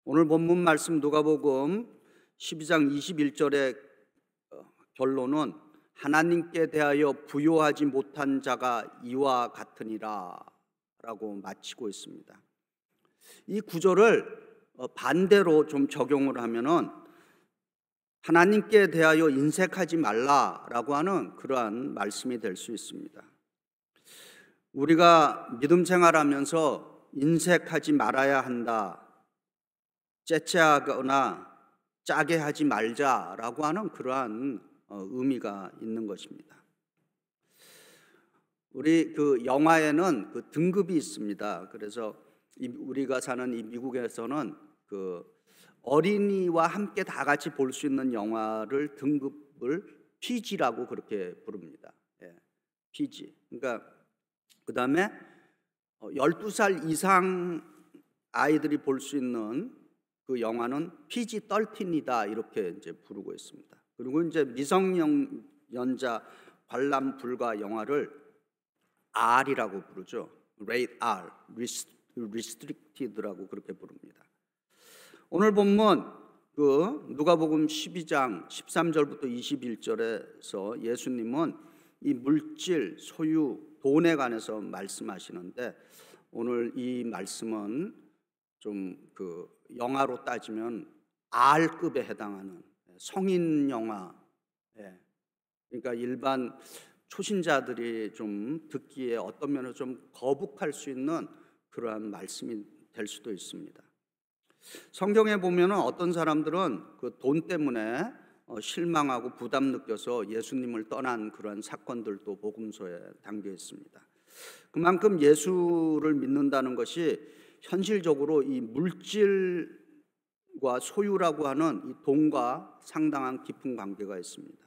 오늘 본문 말씀 누가복음 12장 21절의 결론은 하나님께 대하여 부요하지 못한 자가 이와 같으니라 라고 마치고 있습니다. 이 구절을 반대로 좀 적용을 하면은 하나님께 대하여 인색하지 말라라고 하는 그러한 말씀이 될 수 있습니다. 우리가 믿음 생활하면서 인색하지 말아야 한다, 째째하거나 짜게 하지 말자라고 하는 그러한 의미가 있는 것입니다. 우리 그 영화에는 그 등급이 있습니다. 그래서 우리가 사는 이 미국에서는 그 어린이와 함께 다 같이 볼 수 있는 영화를 등급을 PG라고 그렇게 부릅니다. 예, PG. 그러니까 그 다음에 12살 이상 아이들이 볼 수 있는 그 영화는 PG-13이다 이렇게 이제 부르고 있습니다. 그리고 이제 미성년자 관람 불가 영화를 R이라고 부르죠. Rate R, Restricted라고 그렇게 부릅니다. 오늘 본문 그 누가복음 12장 13절부터 21절에서 예수님은 이 물질, 소유, 돈에 관해서 말씀하시는데 오늘 이 말씀은 좀 그 영화로 따지면 R급에 해당하는 성인 영화, 그러니까 일반 초신자들이 좀 듣기에 어떤 면에서 좀 거북할 수 있는 그러한 말씀이 될 수도 있습니다. 성경에 보면은 어떤 사람들은 그 돈 때문에 실망하고 부담 느껴서 예수님을 떠난 그러한 사건들도 복음서에 담겨 있습니다. 그만큼 예수를 믿는다는 것이 현실적으로 이 물질과 소유라고 하는 이 돈과 상당한 깊은 관계가 있습니다.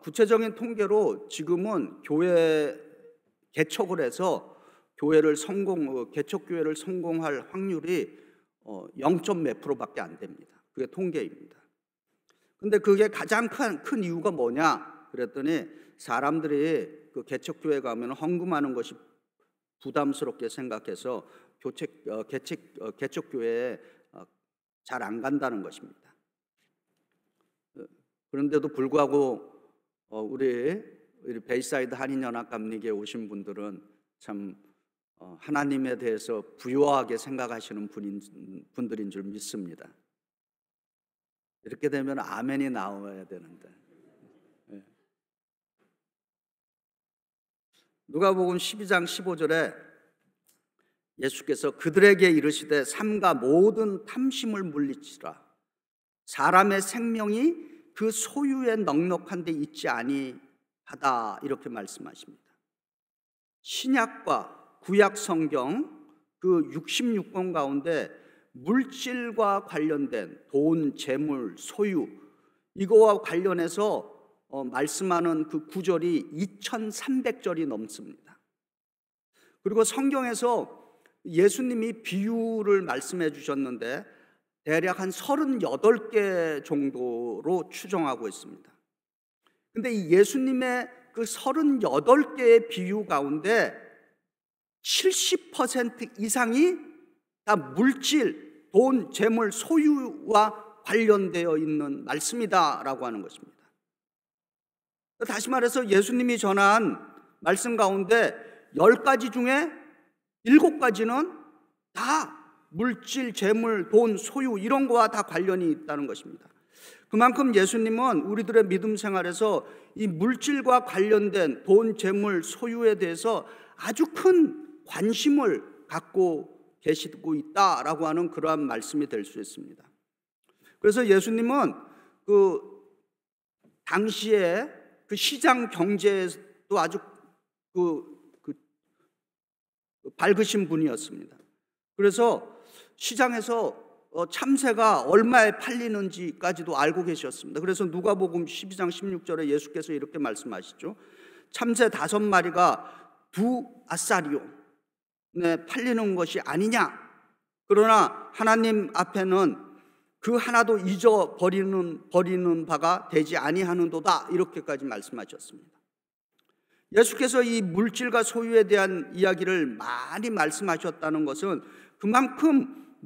구체적인 통계로 지금은 교회 개척을 해서 개척교회를 성공할 확률이 0. 몇 %밖에 안 됩니다. 그게 통계입니다. 근데 그게 가장 큰 이유가 뭐냐 그랬더니 사람들이 그 개척교회 가면 헌금하는 것이 부담스럽게 생각해서 개척교회에 잘 안 간다는 것입니다. 그런데도 불구하고 우리 베이사이드 한인연합감리교에 오신 분들은 참 하나님에 대해서 부요하게 생각하시는 분들인 줄 믿습니다. 이렇게 되면 아멘이 나와야 되는데. 누가복음 12장 15절에 예수께서 그들에게 이르시되 삼가 모든 탐심을 물리치라. 사람의 생명이 그 소유에 넉넉한 데 있지 아니하다 이렇게 말씀하십니다. 신약과 구약 성경 그 66권 가운데 물질과 관련된 돈, 재물, 소유 이거와 관련해서 말씀하는 그 구절이 2300절이 넘습니다. 그리고 성경에서 예수님이 비유를 말씀해 주셨는데 대략 한 38개 정도로 추정하고 있습니다. 근데 이 예수님의 그 38개의 비유 가운데 70% 이상이 다 물질, 돈, 재물, 소유와 관련되어 있는 말씀이다라고 하는 것입니다. 다시 말해서 예수님이 전한 말씀 가운데 10가지 중에 7가지는 다 물질, 재물, 돈, 소유 이런 거와 다 관련이 있다는 것입니다. 그만큼 예수님은 우리들의 믿음 생활에서 이 물질과 관련된 돈, 재물, 소유에 대해서 아주 큰 관심을 갖고 계시고 있다라고 하는 그러한 말씀이 될 수 있습니다. 그래서 예수님은 그 당시에 그 시장 경제에도 아주 밝으신 분이었습니다. 그래서 시장에서 참새가 얼마에 팔리는지까지도 알고 계셨습니다. 그래서 누가복음 12장 16절에 예수께서 이렇게 말씀하시죠. 참새 5마리가 2아사리온에 팔리는 것이 아니냐. 그러나 하나님 앞에는 그 하나도 버리는 바가 되지 아니하는도다. 이렇게까지 말씀하셨습니다. 예수께서 이 물질과 소유에 대한 이야기를 많이 말씀하셨다는 것은 그만큼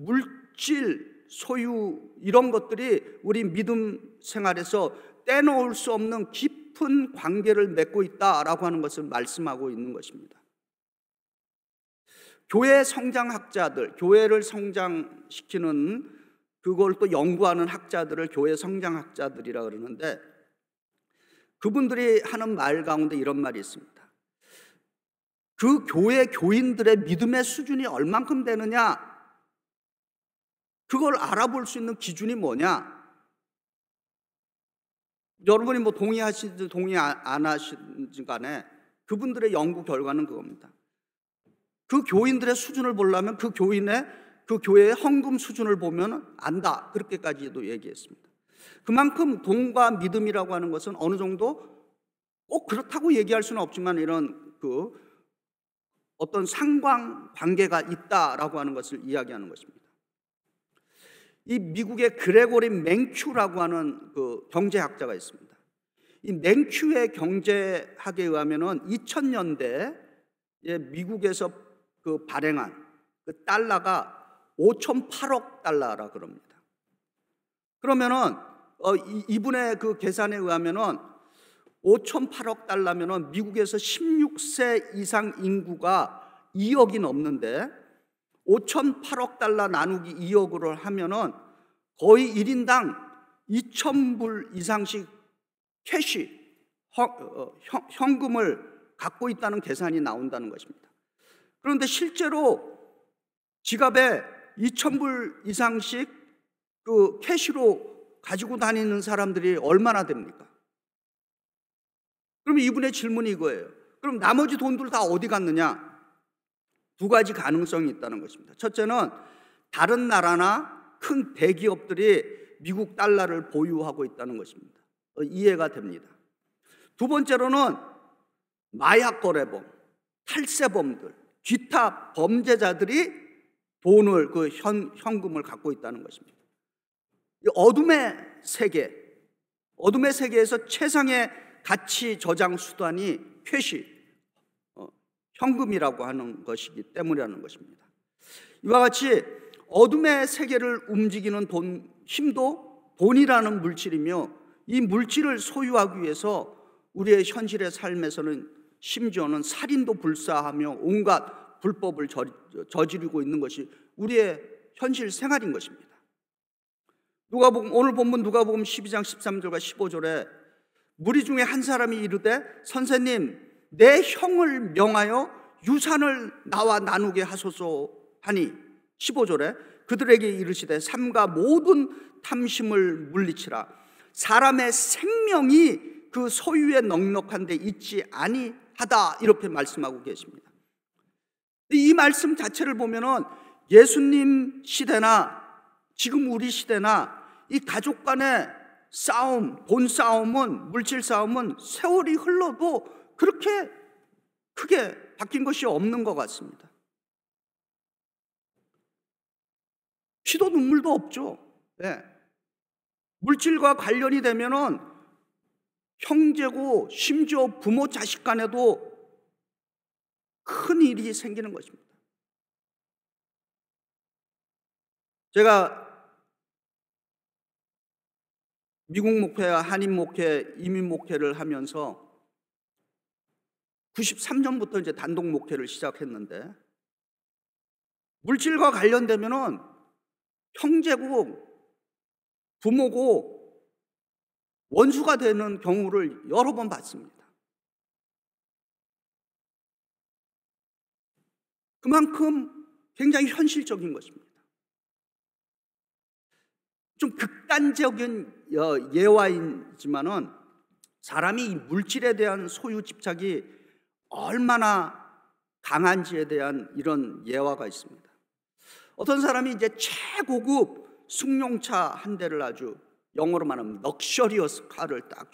물질, 소유 이런 것들이 우리 믿음 생활에서 떼놓을 수 없는 깊은 관계를 맺고 있다라고 하는 것을 말씀하고 있는 것입니다. 교회 성장학자들, 교회를 성장시키는 그걸 또 연구하는 학자들을 교회 성장학자들이라 그러는데, 그분들이 하는 말 가운데 이런 말이 있습니다. 그 교회 교인들의 믿음의 수준이 얼만큼 되느냐, 그걸 알아볼 수 있는 기준이 뭐냐? 여러분이 뭐 동의하시든 동의 안 하시든 간에 그분들의 연구 결과는 그겁니다. 그 교인들의 수준을 보려면 그 교회의 헌금 수준을 보면 안다, 그렇게까지도 얘기했습니다. 그만큼 돈과 믿음이라고 하는 것은 어느 정도 꼭 그렇다고 얘기할 수는 없지만 이런 어떤 상관관계가 있다라고 하는 것을 이야기하는 것입니다. 이 미국의 그레고리 맹큐라고 하는 그 경제학자가 있습니다. 이 맹큐의 경제학에 의하면은 2000년대에 미국에서 그 발행한 그 달러가 5,008억 달러라 그럽니다. 그러면은 이분의 그 계산에 의하면은 5,008억 달러면은 미국에서 16세 이상 인구가 2억이 넘는데 5,008억 달러 나누기 2억으로 하면은 거의 1인당 2,000불 이상씩 캐시, 현금을 갖고 있다는 계산이 나온다는 것입니다. 그런데 실제로 지갑에 2,000불 이상씩 그 캐시로 가지고 다니는 사람들이 얼마나 됩니까? 그럼 이분의 질문이 이거예요. 그럼 나머지 돈들 다 어디 갔느냐? 두 가지 가능성이 있다는 것입니다. 첫째는 다른 나라나 큰 대기업들이 미국 달러를 보유하고 있다는 것입니다. 이해가 됩니다. 두 번째로는 마약 거래범, 탈세범들, 기타 범죄자들이 돈을 현금을 갖고 있다는 것입니다. 어둠의 세계에서 최상의 가치 저장 수단이 캐시, 현금이라고 하는 것이기 때문이라는 것입니다. 이와 같이 어둠의 세계를 움직이는 힘도 돈이라는 물질이며, 이 물질을 소유하기 위해서 우리의 현실의 삶에서는 심지어는 살인도 불사하며 온갖 불법을 저지르고 있는 것이 우리의 현실 생활인 것입니다. 오늘 본문 누가복음 12장 13절과 15절에 무리 중에 한 사람이 이르되 선생님, 내 형을 명하여 유산을 나와 나누게 하소서 하니 15절에 그들에게 이르시되 삼가 모든 탐심을 물리치라. 사람의 생명이 그 소유에 넉넉한 데 있지 아니하다, 이렇게 말씀하고 계십니다. 이 말씀 자체를 보면은 예수님 시대나 지금 우리 시대나 이 가족 간의 싸움, 돈 싸움은, 물질 싸움은 세월이 흘러도 그렇게 크게 바뀐 것이 없는 것 같습니다. 피도 눈물도 없죠. 네. 물질과 관련이 되면은 형제고 심지어 부모 자식 간에도 큰 일이 생기는 것입니다. 제가 미국 목회와 한인 목회, 이민 목회를 하면서 93년부터 이제 단독 목회를 시작했는데, 물질과 관련되면은 형제고 부모고 원수가 되는 경우를 여러 번 봤습니다. 그만큼 굉장히 현실적인 것입니다. 좀 극단적인 예화이지만은 사람이 이 물질에 대한 소유 집착이 얼마나 강한지에 대한 이런 예화가 있습니다. 어떤 사람이 이제 최고급 승용차 한 대를, 아주 영어로 말하면 럭셔리어스 카를 딱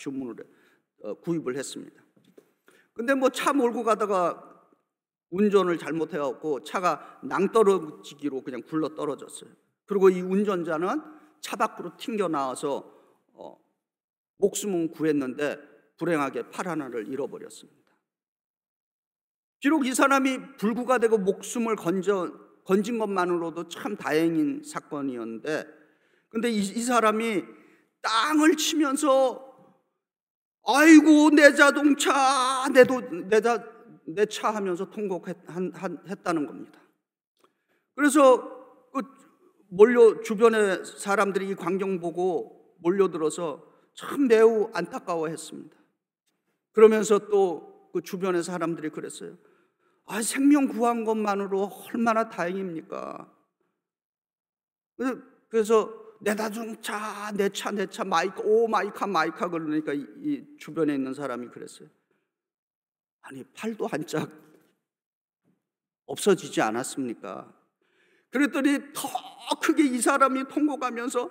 구입을 했습니다. 근데 뭐 차 몰고 가다가 운전을 잘못해갖고 차가 낭떠러지기로 그냥 굴러 떨어졌어요. 그리고 이 운전자는 차 밖으로 튕겨 나와서 목숨은 구했는데 불행하게 팔 하나를 잃어버렸습니다. 비록 이 사람이 불구가 되고 목숨을 건진 것만으로도 참 다행인 사건이었는데, 근데 이 사람이 땅을 치면서 아이고 내 자동차, 내 차 하면서 통곡했다는 겁니다. 그래서 주변의 사람들이 이 광경 보고 몰려들어서 참 매우 안타까워했습니다. 그러면서 또 그 주변의 사람들이 그랬어요. 생명 구한 것만으로 얼마나 다행입니까? 그래서 내 자동차, 내 차, 마이카, 마이카 그러니까 이 주변에 있는 사람이 그랬어요. 아니, 팔도 한 짝 없어지지 않았습니까? 그랬더니 더 크게 이 사람이 통곡하면서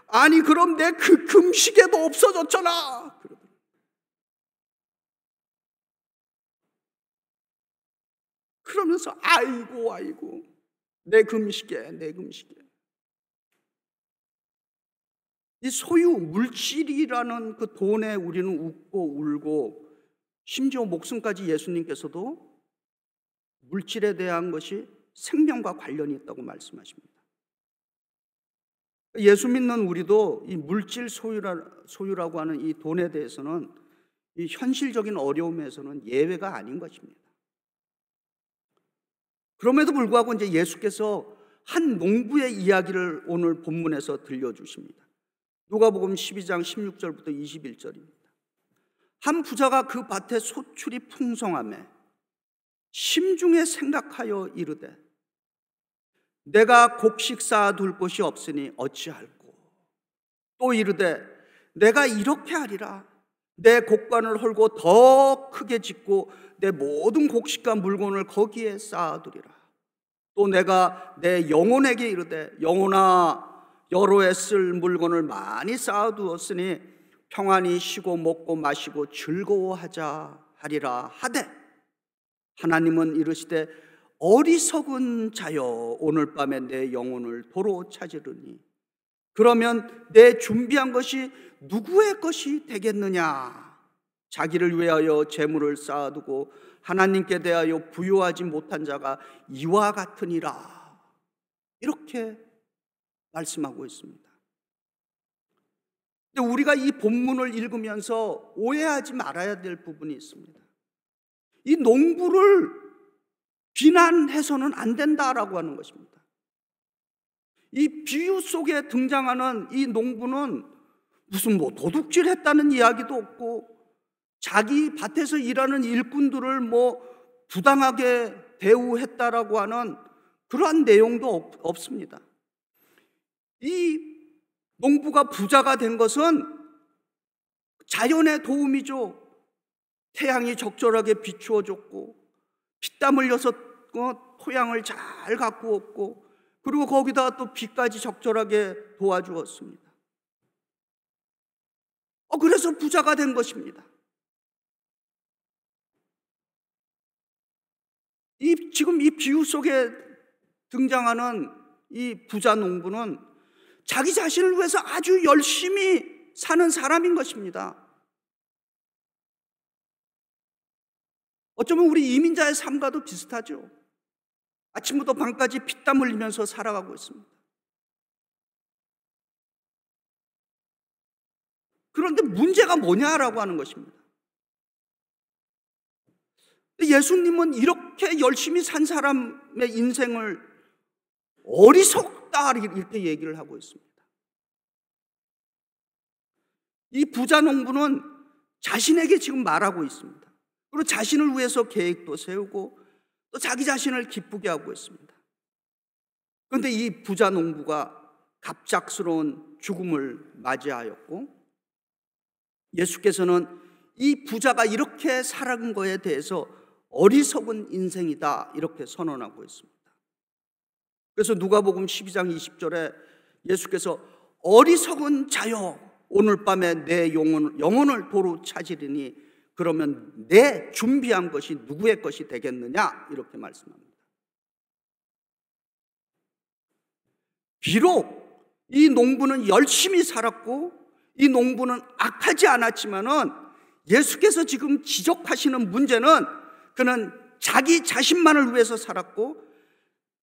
아니, 그럼 내 그 금시계도 없어졌잖아. 그러면서 아이고 내 금시계. 이 소유 물질이라는 그 돈에 우리는 웃고 울고, 심지어 목숨까지 예수님께서도 물질에 대한 것이 생명과 관련이 있다고 말씀하십니다. 예수 믿는 우리도 이 물질 소유라고 하는 이 돈에 대해서는 이 현실적인 어려움에서는 예외가 아닌 것입니다. 그럼에도 불구하고 이제 예수께서 한 농부의 이야기를 오늘 본문에서 들려주십니다. 누가복음 12장 16절부터 21절입니다. 한 부자가 그 밭에 소출이 풍성하매 심중에 생각하여 이르되 내가 곡식 쌓아둘 곳이 없으니 어찌할꼬. 또 이르되 내가 이렇게 하리라. 내 곡관을 헐고 더 크게 짓고 내 모든 곡식과 물건을 거기에 쌓아두리라. 또 내가 내 영혼에게 이르되 영혼아, 여러 해 쓸 물건을 많이 쌓아두었으니 평안히 쉬고 먹고 마시고 즐거워하자 하리라 하되, 하나님은 이르시되 어리석은 자여, 오늘 밤에 내 영혼을 도로 찾으리니 그러면 내 준비한 것이 누구의 것이 되겠느냐? 자기를 위하여 재물을 쌓아두고 하나님께 대하여 부요하지 못한 자가 이와 같으니라. 이렇게 말씀하고 있습니다. 근데 우리가 이 본문을 읽으면서 오해하지 말아야 될 부분이 있습니다. 이 농부를 비난해서는 안 된다라고 하는 것입니다. 이 비유 속에 등장하는 이 농부는 무슨 도둑질 했다는 이야기도 없고, 자기 밭에서 일하는 일꾼들을 부당하게 대우했다라고 하는 그러한 내용도 없습니다. 이 농부가 부자가 된 것은 자연의 도움이죠. 태양이 적절하게 비추어줬고, 피땀 흘려서 토양을 잘 가꾸었고, 그리고 거기다가 또 비까지 적절하게 도와주었습니다. 그래서 부자가 된 것입니다. 지금 이 비유 속에 등장하는 이 부자 농부는 자기 자신을 위해서 아주 열심히 사는 사람인 것입니다. 어쩌면 우리 이민자의 삶과도 비슷하죠. 아침부터 밤까지 피땀 흘리면서 살아가고 있습니다. 그런데 문제가 뭐냐라고 하는 것입니다. 예수님은 이렇게 열심히 산 사람의 인생을 어리석다 이렇게 얘기를 하고 있습니다. 이 부자 농부는 자신에게 지금 말하고 있습니다. 그리고 자신을 위해서 계획도 세우고 또 자기 자신을 기쁘게 하고 있습니다. 그런데 이 부자 농부가 갑작스러운 죽음을 맞이하였고, 예수께서는 이 부자가 이렇게 살아간 거에 대해서 어리석은 인생이다 이렇게 선언하고 있습니다. 그래서 누가복음 12장 20절에 예수께서 어리석은 자여, 오늘 밤에 내 영혼을 도로 찾으리니 그러면 내 준비한 것이 누구의 것이 되겠느냐 이렇게 말씀합니다. 비록 이 농부는 열심히 살았고 이 농부는 악하지 않았지만은 예수께서 지금 지적하시는 문제는 그는 자기 자신만을 위해서 살았고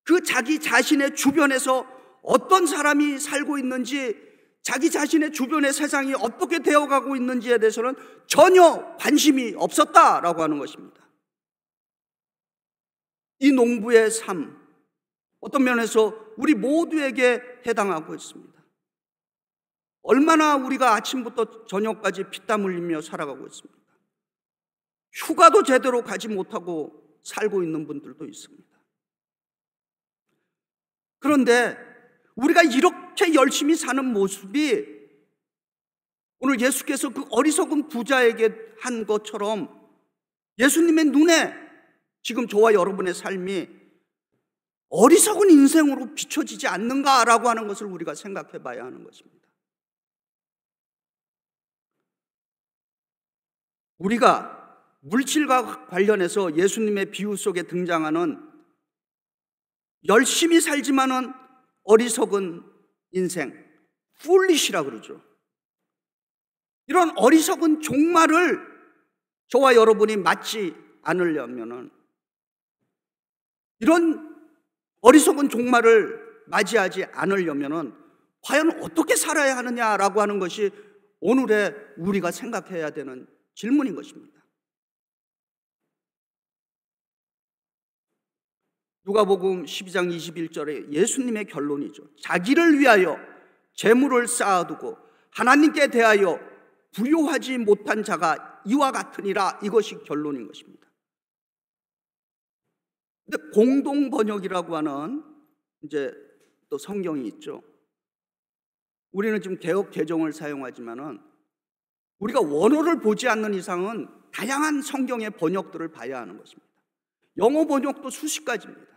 그 자기 자신의 주변에서 어떤 사람이 살고 있는지, 자기 자신의 주변의 세상이 어떻게 되어가고 있는지에 대해서는 전혀 관심이 없었다라고 하는 것입니다. 이 농부의 삶, 어떤 면에서 우리 모두에게 해당하고 있습니다. 얼마나 우리가 아침부터 저녁까지 피땀 흘리며 살아가고 있습니까? 휴가도 제대로 가지 못하고 살고 있는 분들도 있습니다. 그런데 우리가 이렇게 열심히 사는 모습이 오늘 예수께서 그 어리석은 부자에게 한 것처럼 예수님의 눈에 지금 저와 여러분의 삶이 어리석은 인생으로 비춰지지 않는가라고 하는 것을 우리가 생각해 봐야 하는 것입니다. 우리가 물질과 관련해서 예수님의 비유 속에 등장하는 열심히 살지만은 어리석은 인생, foolish이라고 그러죠. 이런 어리석은 종말을 저와 여러분이 맞지 않으려면은, 이런 어리석은 종말을 맞이하지 않으려면은 과연 어떻게 살아야 하느냐라고 하는 것이 오늘의 우리가 생각해야 되는 질문인 것입니다. 누가복음 12장 21절에 예수님의 결론이죠. 자기를 위하여 재물을 쌓아두고 하나님께 대하여 부요하지 못한 자가 이와 같으니라, 이것이 결론인 것입니다. 근데 공동 번역이라고 하는 이제 또 성경이 있죠. 우리는 지금 개역 개정을 사용하지만은 우리가 원어를 보지 않는 이상은 다양한 성경의 번역들을 봐야 하는 것입니다. 영어 번역도 수십 가지입니다.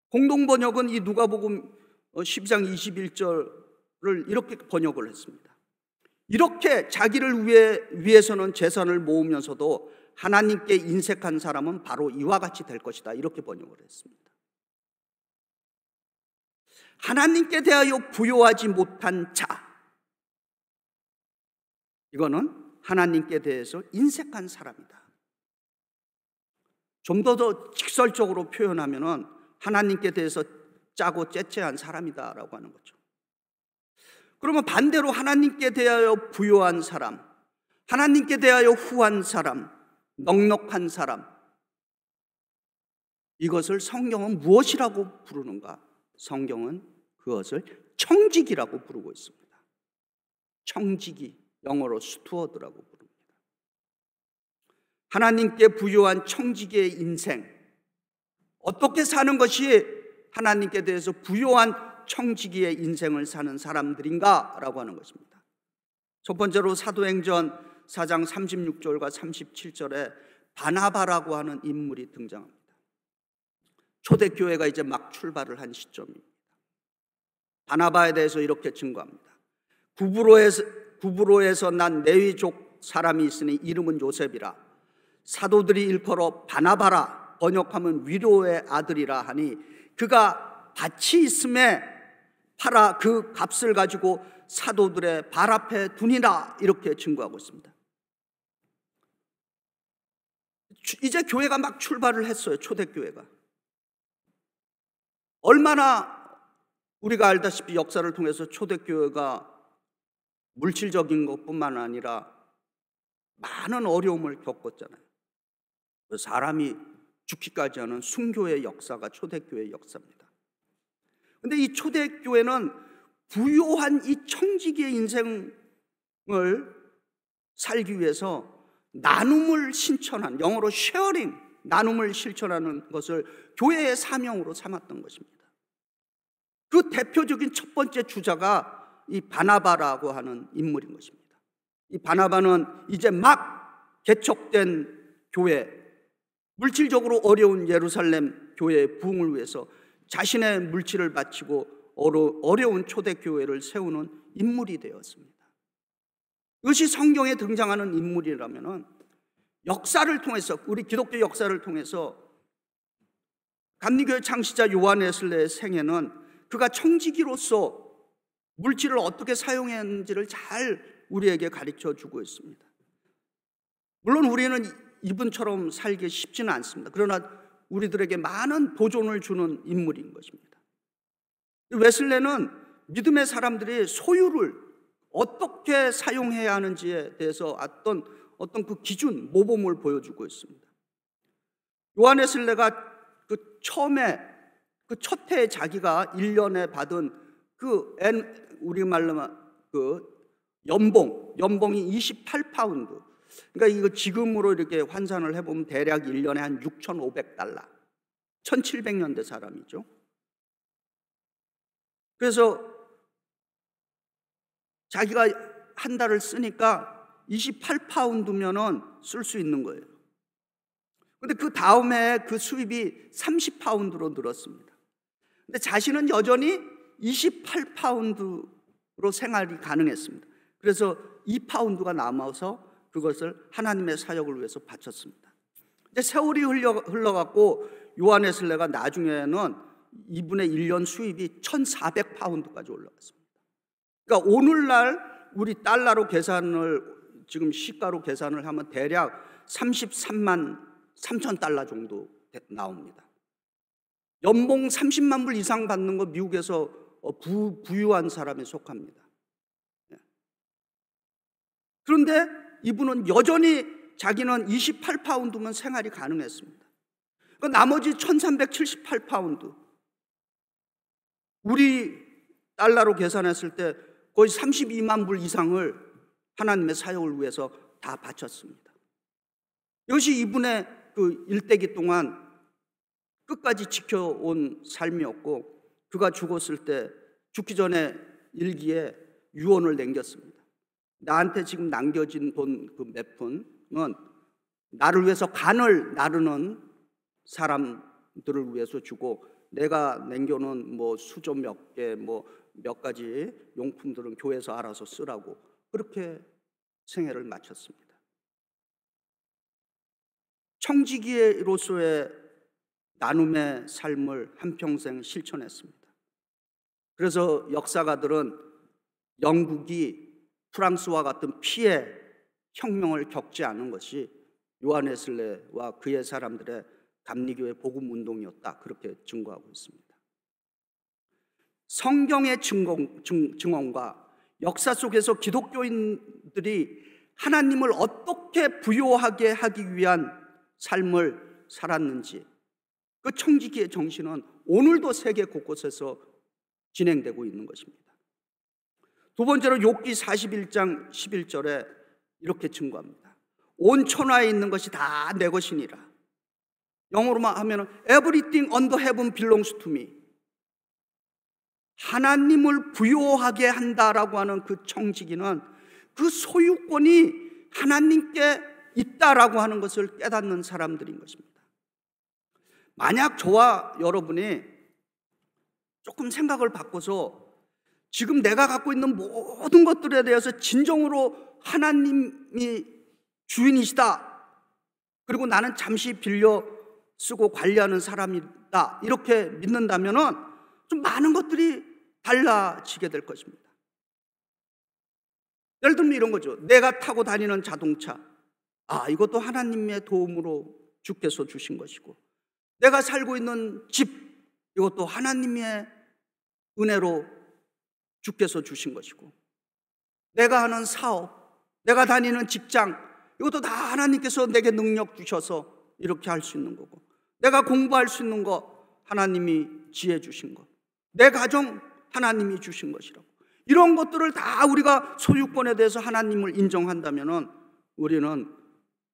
공동 번역은 이 누가복음 12장 21절을 이렇게 번역을 했습니다. 이렇게 자기를 위해서는 재산을 모으면서도 하나님께 인색한 사람은 바로 이와 같이 될 것이다, 이렇게 번역을 했습니다. 하나님께 대하여 부요하지 못한 자, 이거는 하나님께 대해서 인색한 사람이다. 좀 더 직설적으로 표현하면은 하나님께 대해서 짜고 째째한 사람이다라고 하는 거죠. 그러면 반대로 하나님께 대하여 부요한 사람, 하나님께 대하여 후한 사람, 넉넉한 사람, 이것을 성경은 무엇이라고 부르는가? 성경은 그것을 청지기라고 부르고 있습니다. 청지기, 영어로 스튜어드라고 부릅니다. 하나님께 부요한 청지기의 인생, 어떻게 사는 것이 하나님께 대해서 부요한 청지기의 인생을 사는 사람들인가? 라고 하는 것입니다. 첫 번째로 사도행전 4장 36절과 37절에 바나바라고 하는 인물이 등장합니다. 초대교회가 이제 막 출발을 한 시점입니다. 바나바에 대해서 이렇게 증거합니다. 구브로에서 난 레위족 사람이 있으니 이름은 요셉이라. 사도들이 일컬어 바나바라, 번역하면 위로의 아들이라 하니 그가 밭이 있음에 팔아 그 값을 가지고 사도들의 발 앞에 두니라, 이렇게 증거하고 있습니다. 이제 교회가 막 출발을 했어요. 초대교회가. 얼마나 우리가 알다시피 역사를 통해서 초대교회가 물질적인 것뿐만 아니라 많은 어려움을 겪었잖아요. 사람이 죽기까지 하는 순교의 역사가 초대교회의 역사입니다. 그런데 이 초대교회는 부요한 이 청지기의 인생을 살기 위해서 나눔을 실천한, 영어로 쉐어링, 나눔을 실천하는 것을 교회의 사명으로 삼았던 것입니다. 그 대표적인 첫 번째 주자가 이 바나바라고 하는 인물인 것입니다. 이 바나바는 이제 막 개척된 교회, 물질적으로 어려운 예루살렘 교회의 부흥을 위해서 자신의 물질을 바치고 어려운 초대교회를 세우는 인물이 되었습니다. 이것이 성경에 등장하는 인물이라면 역사를 통해서, 우리 기독교 역사를 통해서 감리교회 창시자 요한 웨슬레의 생애는 그가 청지기로서 물질을 어떻게 사용했는지를 잘 우리에게 가르쳐 주고 있습니다. 물론 우리는 이분처럼 살기 쉽지는 않습니다. 그러나 우리들에게 많은 도전을 주는 인물인 것입니다. 웨슬레는 믿음의 사람들이 소유를 어떻게 사용해야 하는지에 대해서 어떤 그 기준, 모범을 보여주고 있습니다. 요한 웨슬레가 그 처음에 그 첫 해에 자기가 1년에 받은 우리 말로 그 연봉이 28파운드. 그러니까 이거 지금으로 이렇게 환산을 해보면 대략 1년에 한 6,500달러. 1700년대 사람이죠. 그래서 자기가 한 달을 쓰니까 28파운드면은 쓸 수 있는 거예요. 근데 그 다음에 그 수입이 30파운드로 늘었습니다. 근데 자신은 여전히 28파운드로 생활이 가능했습니다. 그래서 2파운드가 남아서 그것을 하나님의 사역을 위해서 바쳤습니다. 이제 세월이 흘러갔고 요한 웨슬레가 나중에는 이분의 1년 수입이 1,400파운드까지 올라갔습니다. 그러니까 오늘날 우리 달러로 지금 시가로 계산을 하면 대략 33만 3천 달러 정도 나옵니다. 연봉 30만 불 이상 받는 거 미국에서 부유한 사람에 속합니다. 그런데 이분은 여전히 자기는 28파운드면 생활이 가능했습니다. 나머지 1378파운드, 우리 달러로 계산했을 때 거의 32만 불 이상을 하나님의 사역을 위해서 다 바쳤습니다. 이것이 이분의 그 일대기 동안 끝까지 지켜온 삶이었고, 그가 죽기 전에 일기에 유언을 남겼습니다. 나한테 지금 남겨진 돈 그 몇 푼은 나를 위해서 간을 나르는 사람들을 위해서 주고, 내가 남겨놓은 뭐 수저 몇 개, 몇 가지 용품들은 교회에서 알아서 쓰라고, 그렇게 생애를 마쳤습니다. 청지기로서의 나눔의 삶을 한평생 실천했습니다. 그래서 역사가들은 영국이 프랑스와 같은 피해 혁명을 겪지 않은 것이 요한 웨슬레와 그의 사람들의 감리교의 복음 운동이었다, 그렇게 증거하고 있습니다. 성경의 증언과 역사 속에서 기독교인들이 하나님을 어떻게 부요하게 하기 위한 삶을 살았는지, 그 청지기의 정신은 오늘도 세계 곳곳에서 진행되고 있는 것입니다. 두 번째로 욥기 41장 11절에 이렇게 증거합니다. 온 천하에 있는 것이 다 내 것이니라. 영어로만 하면 Everything under heaven belongs to me. 하나님을 부요하게 한다라고 하는 그 청지기는 그 소유권이 하나님께 있다라고 하는 것을 깨닫는 사람들인 것입니다. 만약 저와 여러분이 조금 생각을 바꿔서 지금 내가 갖고 있는 모든 것들에 대해서 진정으로 하나님이 주인이시다, 그리고 나는 잠시 빌려 쓰고 관리하는 사람이다, 이렇게 믿는다면은 좀 많은 것들이 달라지게 될 것입니다. 예를 들면 이런 거죠. 내가 타고 다니는 자동차, 이것도 하나님의 도움으로 주께서 주신 것이고, 내가 살고 있는 집, 이것도 하나님의 은혜로 주께서 주신 것이고, 내가 하는 사업, 내가 다니는 직장, 이것도 다 하나님께서 내게 능력 주셔서 이렇게 할 수 있는 거고, 내가 공부할 수 있는 거 하나님이 지혜 주신 것, 내 가정 하나님이 주신 것이라고. 이런 것들을 다 우리가 소유권에 대해서 하나님을 인정한다면 우리는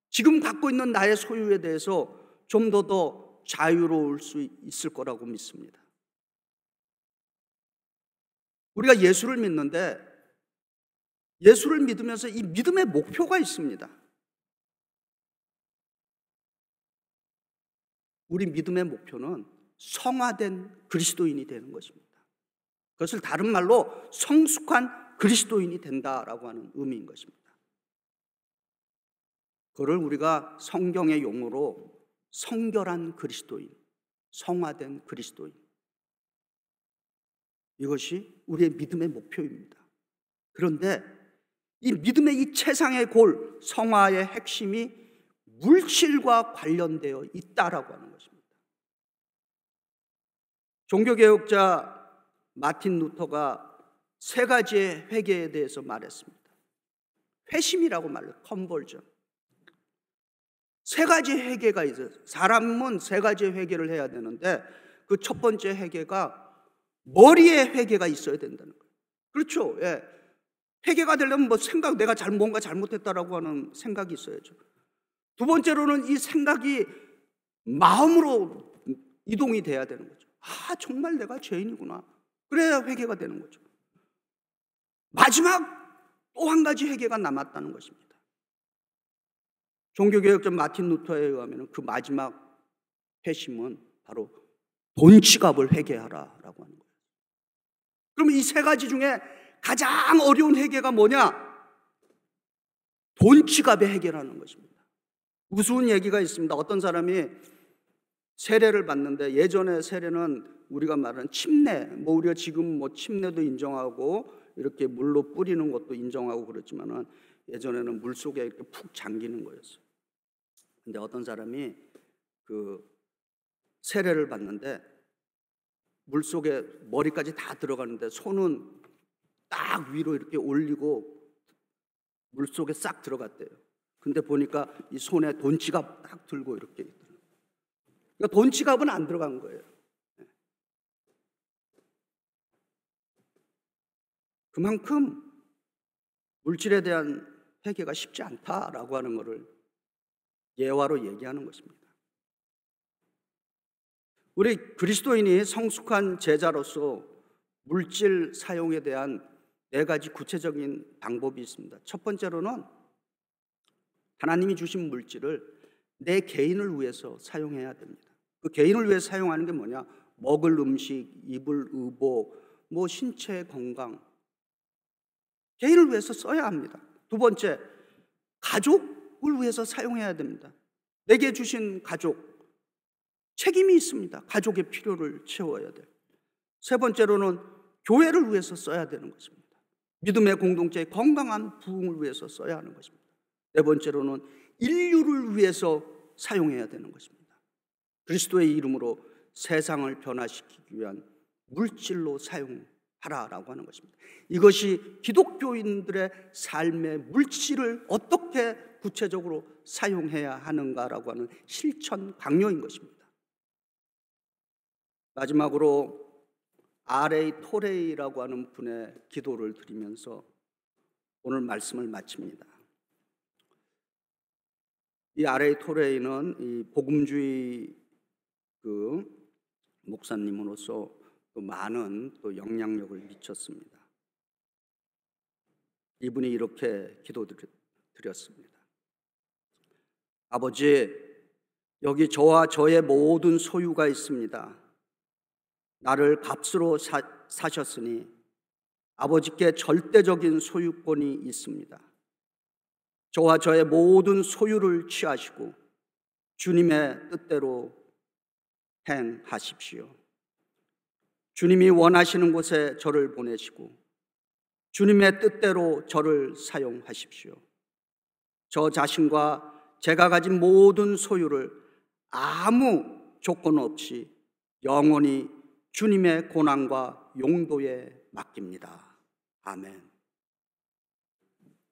지금 갖고 있는 나의 소유에 대해서 좀 더 자유로울 수 있을 거라고 믿습니다. 우리가 예수를 믿는데, 예수를 믿으면서 이 믿음의 목표가 있습니다. 우리 믿음의 목표는 성화된 그리스도인이 되는 것입니다. 그것을 다른 말로 성숙한 그리스도인이 된다라고 하는 의미인 것입니다. 그걸 우리가 성경의 용어로 성결한 그리스도인, 성화된 그리스도인, 이것이 우리의 믿음의 목표입니다. 그런데 이 믿음의 이 최상의 골, 성화의 핵심이 물질과 관련되어 있다라고 하는 것입니다. 종교개혁자 마틴 루터가 세 가지의 회개에 대해서 말했습니다. 회심이라고 말해요. 컨버전. 세 가지 회개가 있어요. 사람은 세 가지 회개를 해야 되는데 그 첫 번째 회개가 머리에 회개가 있어야 된다는 거예요. 그렇죠. 예. 회개가 되려면 뭐 생각, 내가 뭔가 잘못했다라고 하는 생각이 있어야죠. 두 번째로는 이 생각이 마음으로 이동이 돼야 되는 거죠. 아, 정말 내가 죄인이구나. 그래야 회개가 되는 거죠. 마지막 또 한 가지 회개가 남았다는 것입니다. 종교개혁자 마틴 루터에 의하면 그 마지막 회심은 바로 돈 지갑을 회개하라라고 하는 거예요. 그럼 이 세 가지 중에 가장 어려운 회개가 뭐냐? 돈 지갑의 회개라는 것입니다. 우스운 얘기가 있습니다. 어떤 사람이 세례를 받는데, 예전에 세례는 우리가 말하는 침례, 뭐 우리가 지금 뭐 침례도 인정하고 이렇게 물로 뿌리는 것도 인정하고 그렇지만은 예전에는 물 속에 이렇게 푹 잠기는 거였어요. 근데 어떤 사람이 그 세례를 받는데 물 속에 머리까지 다 들어가는데 손은 딱 위로 이렇게 올리고 물 속에 싹 들어갔대요. 근데 보니까 이 손에 돈 지갑 딱 들고 이렇게 있더라고요. 그러니까 돈 지갑은 안 들어간 거예요. 그만큼 물질에 대한 회개가 쉽지 않다라고 하는 것을 예화로 얘기하는 것입니다. 우리 그리스도인이 성숙한 제자로서 물질 사용에 대한 네 가지 구체적인 방법이 있습니다. 첫 번째로는 하나님이 주신 물질을 내 개인을 위해서 사용해야 됩니다. 그 개인을 위해서 사용하는 게 뭐냐? 먹을 음식, 입을 의복, 뭐 신체 건강, 개인을 위해서 써야 합니다. 두 번째, 가족을 위해서 사용해야 됩니다. 내게 주신 가족, 책임이 있습니다. 가족의 필요를 채워야 돼요. 세 번째로는 교회를 위해서 써야 되는 것입니다. 믿음의 공동체의 건강한 부흥을 위해서 써야 하는 것입니다. 네 번째로는 인류를 위해서 사용해야 되는 것입니다. 그리스도의 이름으로 세상을 변화시키기 위한 물질로 사용하라라고 하는 것입니다. 이것이 기독교인들의 삶의 물질을 어떻게 구체적으로 사용해야 하는가라고 하는 실천 강요인 것입니다. 마지막으로 R.A. 토레이라고 하는 분의 기도를 드리면서 오늘 말씀을 마칩니다. 이 R.A. 토레이는 이 복음주의 그 목사님으로서 또 많은 또 영향력을 미쳤습니다. 이분이 이렇게 기도드렸습니다. 아버지, 여기 저와 저의 모든 소유가 있습니다. 나를 값으로 사셨으니 아버지께 절대적인 소유권이 있습니다. 저와 저의 모든 소유를 취하시고 주님의 뜻대로 행하십시오. 주님이 원하시는 곳에 저를 보내시고 주님의 뜻대로 저를 사용하십시오. 저 자신과 제가 가진 모든 소유를 아무 조건 없이 영원히 주님의 고난과 용도에 맡깁니다. 아멘.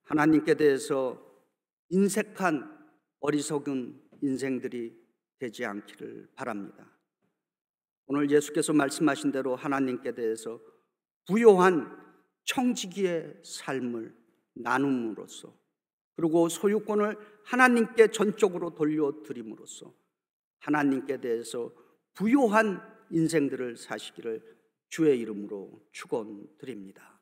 하나님께 대해서 인색한 어리석은 인생들이 되지 않기를 바랍니다. 오늘 예수께서 말씀하신 대로 하나님께 대해서 부요한 청지기의 삶을 나눔으로써, 그리고 소유권을 하나님께 전적으로 돌려드림으로써 하나님께 대해서 부요한 인생들을 사시기를 주의 이름으로 축원드립니다.